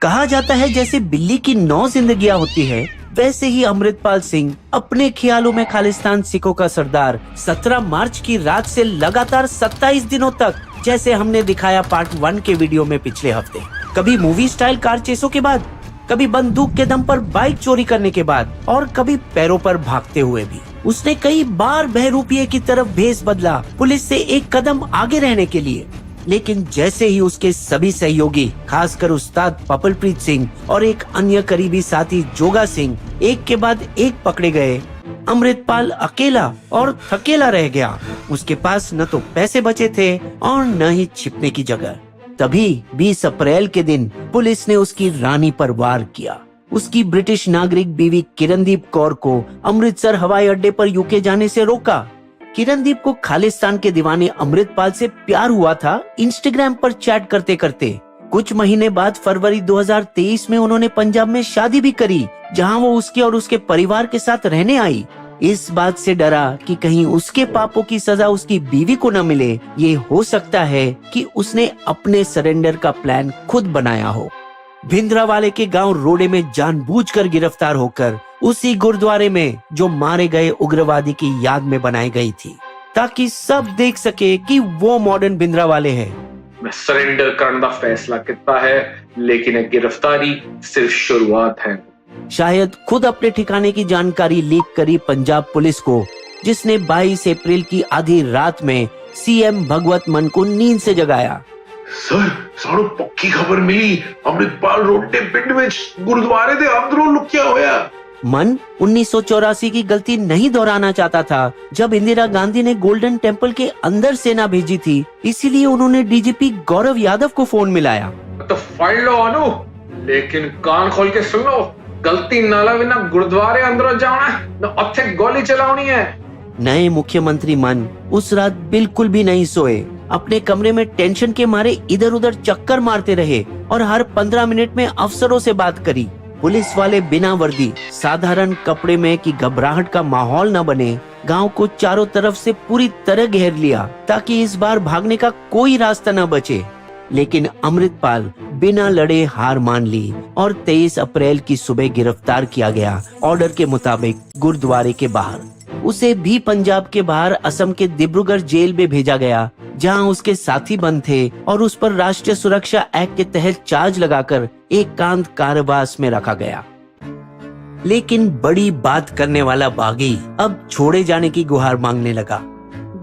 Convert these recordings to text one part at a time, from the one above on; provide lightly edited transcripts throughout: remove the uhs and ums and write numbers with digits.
कहा जाता है जैसे बिल्ली की 9 जिंदगियां होती है, वैसे ही अमृतपाल सिंह अपने ख्यालों में खालिस्तान सिखों का सरदार 17 मार्च की रात से लगातार 27 दिनों तक, जैसे हमने दिखाया पार्ट 1 के वीडियो में पिछले हफ्ते, कभी मूवी स्टाइल कार चेसों के बाद, कभी बंदूक के दम पर बाइक चोरी करने के बाद, और कभी पैरों पर भागते हुए भी उसने कई बार बहरूपिये की तरफ भेस बदला, पुलिस से एक कदम आगे रहने के लिए। लेकिन जैसे ही उसके सभी सहयोगी, खासकर उस्ताद पपलप्रीत सिंह और एक अन्य करीबी साथी जोगा सिंह एक के बाद एक पकड़े गए, अमृतपाल अकेला और थकेला रह गया। उसके पास न तो पैसे बचे थे और न ही छिपने की जगह। तभी 20 अप्रैल के दिन पुलिस ने उसकी रानी पर वार किया। उसकी ब्रिटिश नागरिक बीवी किरणदीप कौर को अमृतसर हवाई अड्डे पर यूके जाने से रोका। किरणदीप को खालिस्तान के दीवाने अमृतपाल से प्यार हुआ था इंस्टाग्राम पर चैट करते करते। कुछ महीने बाद फरवरी 2023 में उन्होंने पंजाब में शादी भी करी, जहां वो उसके और उसके परिवार के साथ रहने आई। इस बात से डरा कि कहीं उसके पापों की सजा उसकी बीवी को न मिले, ये हो सकता है कि उसने अपने सरेंडर का प्लान खुद बनाया हो। भिंद्रावाले के गांव रोडे में जानबूझकर गिरफ्तार होकर उसी गुरुद्वारे में जो मारे गए उग्रवादी की याद में बनाई गई थी, ताकि सब देख सके कि वो मॉडर्न भिंद्रावाले है। मैं सरेंडर करने का फैसला किया है, लेकिन गिरफ्तारी सिर्फ शुरुआत है। शायद खुद अपने ठिकाने की जानकारी लीक करी पंजाब पुलिस को, जिसने 22 अप्रैल की आधी रात में सीएम भगवत मान को नींद से जगाया। सर, सानू पक्की खबर मिली, अमृतपाल रोडे पिंड में गुरुद्वारे दे अंदरों लुकिया होया। मन 1984 की गलती नहीं दोहराना चाहता था, जब इंदिरा गांधी ने गोल्डन टेम्पल के अंदर सेना भेजी थी। इसीलिए उन्होंने डीजीपी गौरव यादव को फोन मिलाया। तो फाइल लो अनु, लेकिन कान खोल के सुन लो, गलती नाला बिना गुरुद्वारे अंदर जाना न अच्छे गोली चलानी है। नए मुख्यमंत्री मन उस रात बिल्कुल भी नहीं सोए। अपने कमरे में टेंशन के मारे इधर उधर चक्कर मारते रहे और हर 15 मिनट में अफसरों से बात करी। पुलिस वाले बिना वर्दी, साधारण कपड़े में कि घबराहट का माहौल न बने, गांव को चारों तरफ से पूरी तरह घेर लिया, ताकि इस बार भागने का कोई रास्ता न बचे। लेकिन अमृतपाल बिना लड़े हार मान ली और 23 अप्रैल की सुबह गिरफ्तार किया गया, ऑर्डर के मुताबिक गुरुद्वारे के बाहर। उसे भी पंजाब के बाहर असम के डिब्रूगढ़ जेल में भेजा गया, जहां उसके साथी बंद थे और उस पर राष्ट्रीय सुरक्षा एक्ट के तहत चार्ज लगाकर एकांत कारावास में रखा गया। लेकिन बड़ी बात करने वाला बागी अब छोड़े जाने की गुहार मांगने लगा।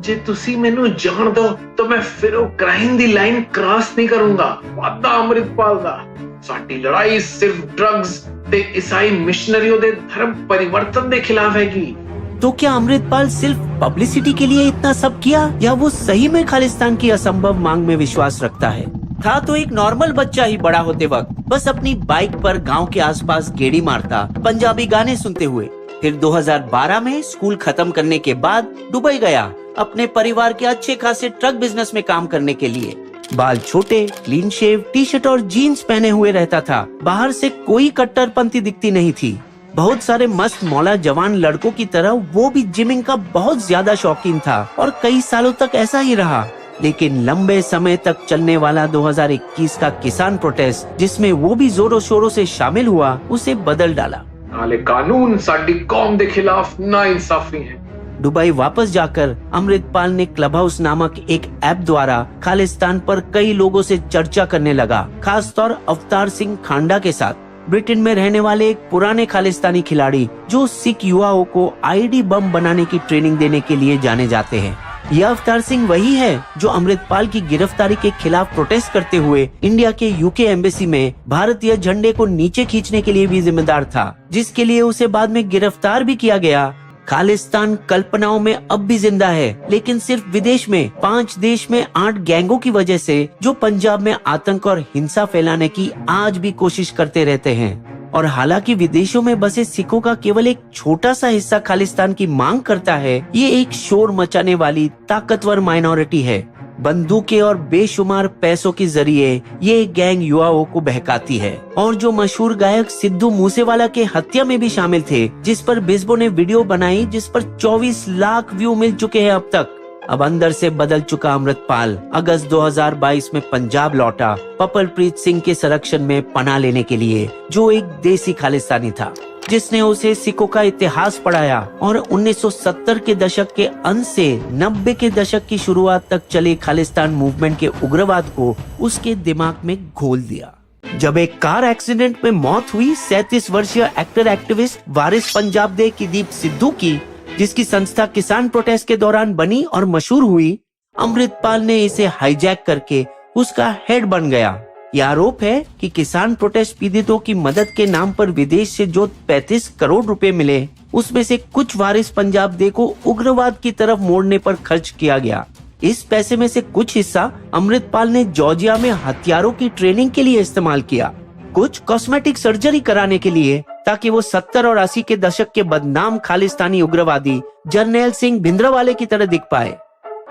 जे तुसी मेनू जान दो तो मैं फिर वो क्राइम दी लाइन क्रॉस नहीं करूंगा। वादा अमृतपाल दा, साडी लड़ाई सिर्फ ड्रग्स ते ईसाई मिशनरियों दे धर्म परिवर्तन दे खिलाफ हैगी। तो क्या अमृतपाल सिर्फ पब्लिसिटी के लिए इतना सब किया, या वो सही में खालिस्तान की असंभव मांग में विश्वास रखता है? था तो एक नॉर्मल बच्चा ही बड़ा होते वक्त, बस अपनी बाइक पर गांव के आसपास गेड़ी मारता, पंजाबी गाने सुनते हुए। फिर 2012 में स्कूल खत्म करने के बाद दुबई गया, अपने परिवार के अच्छे खासे ट्रक बिजनेस में काम करने के लिए। बाल छोटे, क्लीन शेव, टी शर्ट और जीन्स पहने हुए रहता था। बाहर से कोई कट्टरपंथी दिखती नहीं थी। बहुत सारे मस्त मौला जवान लड़कों की तरह वो भी जिमिंग का बहुत ज्यादा शौकीन था और कई सालों तक ऐसा ही रहा। लेकिन लंबे समय तक चलने वाला 2021 का किसान प्रोटेस्ट, जिसमें वो भी जोरों शोरों से शामिल हुआ, उसे बदल डाला। नाले कानून साडी कौम के खिलाफ नाइंसाफी है। दुबई वापस जाकर अमृतपाल ने क्लब हाउस नामक एक ऐप द्वारा खालिस्तान पर कई लोगों से चर्चा करने लगा, खासतौर अवतार सिंह खांडा के साथ। ब्रिटेन में रहने वाले एक पुराने खालिस्तानी खिलाड़ी जो सिख युवाओं को आईडी बम बनाने की ट्रेनिंग देने के लिए जाने जाते हैं। यह अवतार सिंह वही है जो अमृतपाल की गिरफ्तारी के खिलाफ प्रोटेस्ट करते हुए इंडिया के यूके एम्बेसी में भारतीय झंडे को नीचे खींचने के लिए भी जिम्मेदार था, जिसके लिए उसे बाद में गिरफ्तार भी किया गया। खालिस्तान कल्पनाओं में अब भी जिंदा है, लेकिन सिर्फ विदेश में 5 देश में 8 गैंगों की वजह से, जो पंजाब में आतंक और हिंसा फैलाने की आज भी कोशिश करते रहते हैं। और हालांकि विदेशों में बसे सिखों का केवल एक छोटा सा हिस्सा खालिस्तान की मांग करता है, ये एक शोर मचाने वाली ताकतवर माइनॉरिटी है। बंदूकें और बेशुमार पैसों के जरिए ये गैंग युवाओं को बहकाती है, और जो मशहूर गायक सिद्धू मूसेवाला के हत्या में भी शामिल थे, जिस पर बिस्बो ने वीडियो बनाई, जिस पर 24 लाख व्यू मिल चुके हैं अब तक। अब अंदर से बदल चुका अमृतपाल अगस्त 2022 में पंजाब लौटा पपलप्रीत सिंह के संरक्षण में पनाह लेने के लिए, जो एक देसी खालिस्तानी था जिसने उसे सिखों का इतिहास पढ़ाया और 1970 के दशक के अंत से 90 के दशक की शुरुआत तक चले खालिस्तान मूवमेंट के उग्रवाद को उसके दिमाग में घोल दिया। जब एक कार एक्सीडेंट में मौत हुई 37 वर्षीय एक्टर एक्टिविस्ट वारिस पंजाब दे कुलदीप सिद्धू की, जिसकी संस्था किसान प्रोटेस्ट के दौरान बनी और मशहूर हुई, अमृतपाल ने इसे हाईजैक करके उसका हेड बन गया। यह आरोप है कि किसान प्रोटेस्ट पीड़ितों की मदद के नाम पर विदेश से जो 35 करोड़ रुपए मिले, उसमें से कुछ वारिस पंजाब दे को उग्रवाद की तरफ मोड़ने पर खर्च किया गया। इस पैसे में से कुछ हिस्सा अमृतपाल ने जॉर्जिया में हथियारों की ट्रेनिंग के लिए इस्तेमाल किया, कुछ कॉस्मेटिक सर्जरी कराने के लिए, ताकि वो 70 और 80 के दशक के बदनाम खालिस्तानी उग्रवादी जरनैल सिंह भिंद्रावाले की तरह दिख पाए।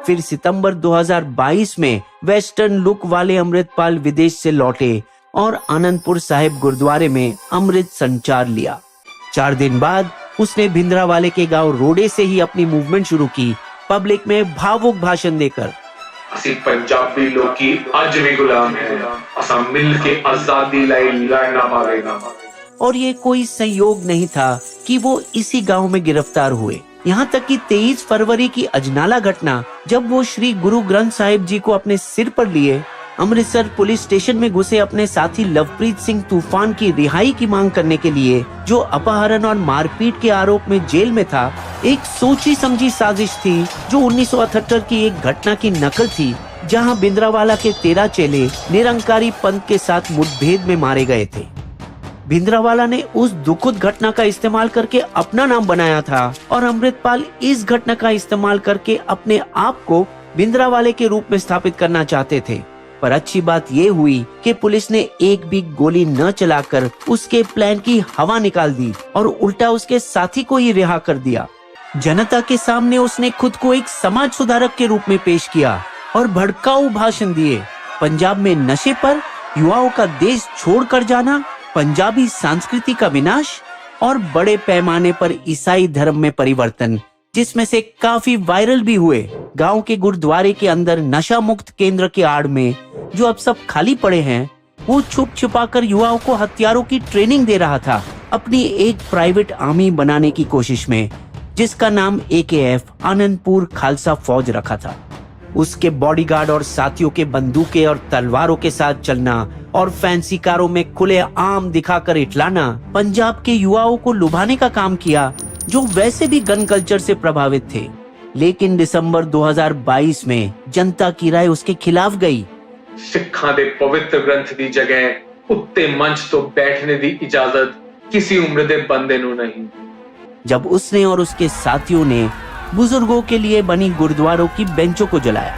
फिर सितंबर 2022 में वेस्टर्न लुक वाले अमृतपाल विदेश से लौटे और आनंदपुर साहिब गुरुद्वारे में अमृत संचार लिया। 4 दिन बाद उसने भिंद्रावाले के गांव रोडे से ही अपनी मूवमेंट शुरू की, पब्लिक में भावुक भाषण देकर। ਅਸੀਂ पंजाबी लोकी आज भी गुलाम है, असा मिल के आजादी लाई लड़ना पड़ेगा। और ये कोई संयोग नहीं था कि वो इसी गांव में गिरफ्तार हुए। यहाँ तक कि 23 फरवरी की अजनाला घटना, जब वो श्री गुरु ग्रंथ साहिब जी को अपने सिर पर लिए अमृतसर पुलिस स्टेशन में घुसे अपने साथी लवप्रीत सिंह तूफान की रिहाई की मांग करने के लिए, जो अपहरण और मारपीट के आरोप में जेल में था, एक सोची समझी साजिश थी जो 1978 की एक घटना की नकल थी, जहां भिंद्रावाला के 13 चेले निरंकारी पंथ के साथ मुठभेड़ में मारे गए थे। भिंद्रावाला ने उस दुखद घटना का इस्तेमाल करके अपना नाम बनाया था और अमृतपाल इस घटना का इस्तेमाल करके अपने आप को भिंद्रावाले के रूप में स्थापित करना चाहते थे। पर अच्छी बात ये हुई कि पुलिस ने एक भी गोली न चलाकर उसके प्लान की हवा निकाल दी और उल्टा उसके साथी को ही रिहा कर दिया। जनता के सामने उसने खुद को एक समाज सुधारक के रूप में पेश किया और भड़काऊ भाषण दिए। पंजाब में नशे पर, युवाओं का देश छोड़कर जाना, पंजाबी संस्कृति का विनाश और बड़े पैमाने पर ईसाई धर्म में परिवर्तन, जिसमें से काफी वायरल भी हुए। गांव के गुरुद्वारे के अंदर नशा मुक्त केंद्र के आड़ में, जो अब सब खाली पड़े हैं, वो छुप छुपाकर युवाओं को हथियारों की ट्रेनिंग दे रहा था, अपनी एक प्राइवेट आर्मी बनाने की कोशिश में, जिसका नाम AKF आनंदपुर खालसा फौज रखा था। उसके बॉडीगार्ड और साथियों के बंदूकें और तलवारों के साथ चलना और फैंसी कारों में खुले आम दिखाकर इटलाना पंजाब के युवाओं को लुभाने का काम किया, जो वैसे भी गन कल्चर से प्रभावित थे। लेकिन दिसंबर 2022 में जनता की राय उसके खिलाफ गई। सिखां दे पवित्र ग्रंथ दी जगह उत्ते मंच तो बैठने दी इजाजत किसी उम्र दे बंदे नू नहीं। जब उसने और उसके साथियों ने बुजुर्गों के लिए बनी गुरुद्वारों की बेंचों को जलाया,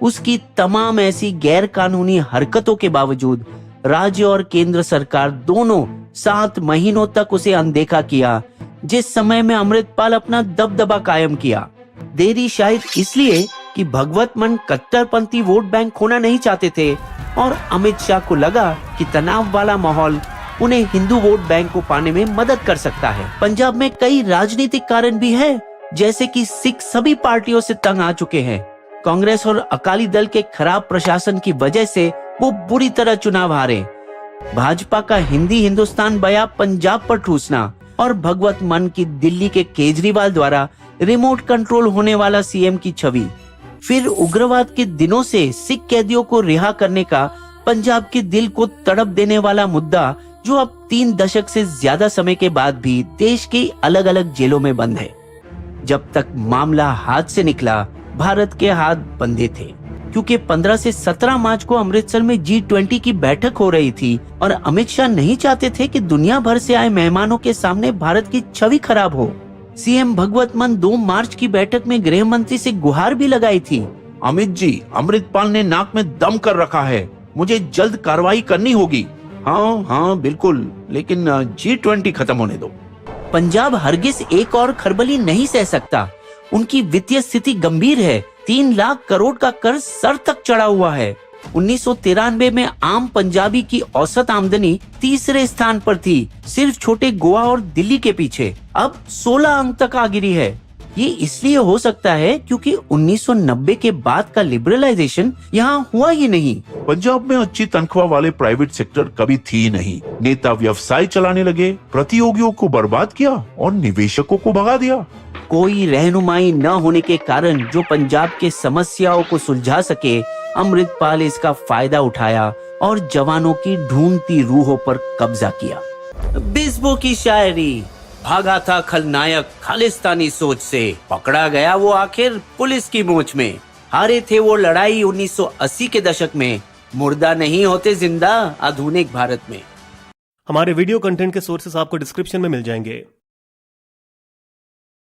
उसकी तमाम ऐसी गैर कानूनी हरकतों के बावजूद राज्य और केंद्र सरकार दोनों 7 महीनों तक उसे अनदेखा किया, जिस समय में अमृतपाल अपना दबदबा कायम किया। देरी शायद इसलिए कि भगवत मन कट्टरपंथी वोट बैंक खोना नहीं चाहते थे और अमित शाह को लगा कि तनाव वाला माहौल उन्हें हिंदू वोट बैंक को पाने में मदद कर सकता है। पंजाब में कई राजनीतिक कारण भी है, जैसे कि सिख सभी पार्टियों से तंग आ चुके हैं। कांग्रेस और अकाली दल के खराब प्रशासन की वजह से वो बुरी तरह चुनाव हारे। भाजपा का हिंदी हिंदुस्तान बया पंजाब पर ठूसना और भगवत मन की दिल्ली के केजरीवाल द्वारा रिमोट कंट्रोल होने वाला सीएम की छवि। फिर उग्रवाद के दिनों से सिख कैदियों को रिहा करने का पंजाब के दिल को तड़प देने वाला मुद्दा, जो अब 3 दशक से ज्यादा समय के बाद भी देश की अलग अलग जेलों में बंद है। जब तक मामला हाथ से निकला, भारत के हाथ बंधे थे, क्योंकि 15 से 17 मार्च को अमृतसर में G20 की बैठक हो रही थी और अमित शाह नहीं चाहते थे कि दुनिया भर से आए मेहमानों के सामने भारत की छवि खराब हो। सीएम भगवत मान 2 मार्च की बैठक में गृह मंत्री से गुहार भी लगाई थी, अमित जी, अमृतपाल ने नाक में दम कर रखा है, मुझे जल्द कार्रवाई करनी होगी। हाँ बिल्कुल, लेकिन G20 खत्म होने दो। पंजाब हरगिज एक और खरबली नहीं सह सकता। उनकी वित्तीय स्थिति गंभीर है। 3 लाख करोड़ का कर्ज सर तक चढ़ा हुआ है। 1993 में आम पंजाबी की औसत आमदनी 3रे स्थान पर थी, सिर्फ छोटे गोवा और दिल्ली के पीछे। अब 16 अंक तक आ गिरी है। ये इसलिए हो सकता है क्योंकि 1990 के बाद का लिबरलाइजेशन यहाँ हुआ ही नहीं। पंजाब में अच्छी तनख्वाह वाले प्राइवेट सेक्टर कभी थी नहीं। नेता व्यवसाय चलाने लगे, प्रतियोगियों को बर्बाद किया और निवेशकों को भगा दिया। कोई रहनुमाई न होने के कारण जो पंजाब के समस्याओं को सुलझा सके, अमृतपाल इसका फायदा उठाया और जवानों की ढूंढती रूहों पर कब्जा किया। बिस्बो की शायरी, भागा था खलनायक खालिस्तानी सोच से, पकड़ा गया वो आखिर पुलिस की मोच में। हारे थे वो लड़ाई 1980 के दशक में, मुर्दा नहीं होते जिंदा आधुनिक भारत में। हमारे वीडियो कंटेंट के सोर्सेस आपको डिस्क्रिप्शन में मिल जाएंगे।